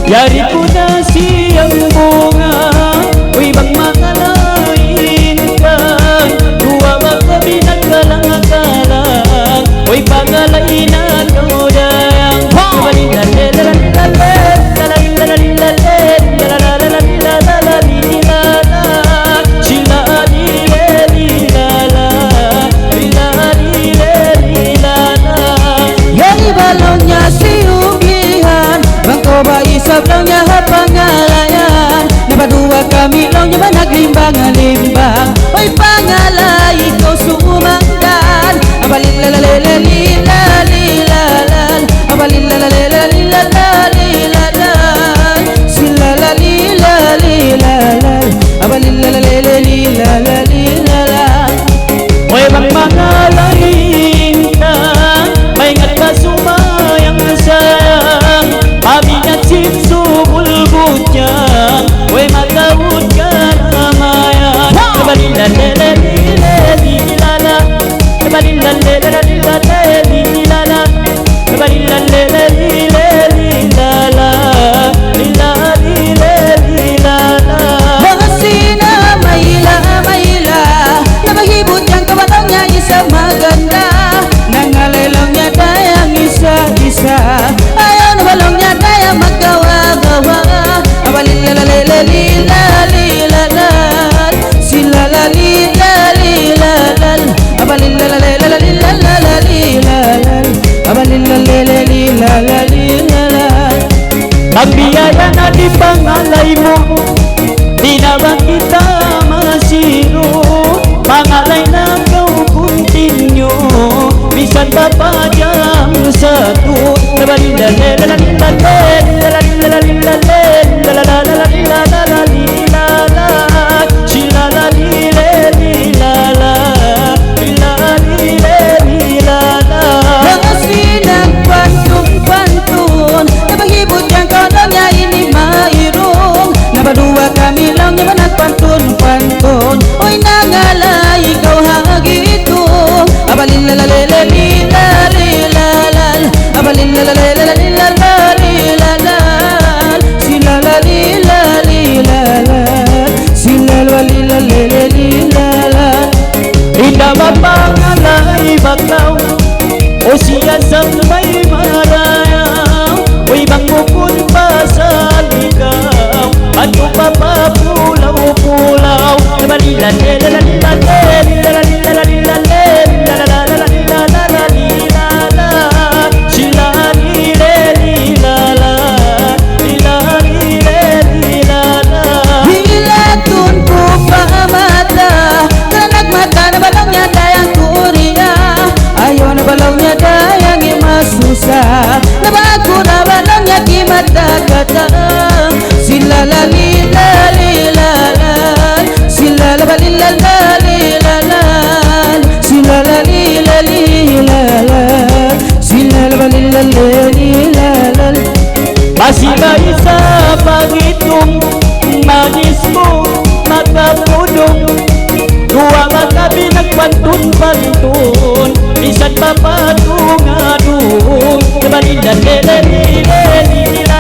Yari ko na siyang bunga, uy bang makalain ka. Dua ba kami nagkalang-kalang, uy pangalainan ko dayang. Yari balonnya siugihan, bangko bayi sablongnya pangalayan. Napadua kami longnya naglimbang-limbang, oy pangalay ko sumanggan. Abalilalalalilalalan, abalilalalalilalalan, silalalilalalalan, abalilalalalilalalan. Oy bang mangalain ka, maingat ka sumayang sayang. Pamingat sipso bulbutnya, oy matawud ka na mayan. Kabalilalalalalilala, kabalilalalalalilala, kabalilalalalalilala, lilalilala. Mga sina maila, nabahibot yang kabatangnya isa maganda. Nangalelongnya dayang isa-isa, ayaw nabalongnya dayang maggawa-gawa. Abalilalalalilalilalan, silalalilalalilalan, abalilalalalalilalan, abalilalalalalilalan. Ang biyaya na di pangalay mo, di na ba kita masiro? Pangalay na kau continue, bisan pa pa diyang satu. Mga sinang pantun-pantun, nabahibot yang kanangnya ini mairong. Nabadua kami lang nyaman at pantun-pantun, oy nangalay ikaw hagito. Abalilalalalilalilalan, abalilalalalilalilalan, silalalilalalilalan, silalalilalalilalan. Ina mapangalay bakaw, o siya sang may marayaw. Uy bang mukun pa sa ligaw, ano pa pa pulaw-pulaw. Hilatun ko pa mata, nagmata na balongnya dayang kuriya. Ayaw na balongnya dayang imasusa, nabago na balongnya di mata kata. Silalalilalalilalan, silalabalilalalilalan, silalalilalalilalan, silalabalilalalilalan. Masih bayi sa pangitong, manis mo makapudong. Dua mata binagpantun-pantun, bisan pa patungadung. Kabalilalalilalalilalan,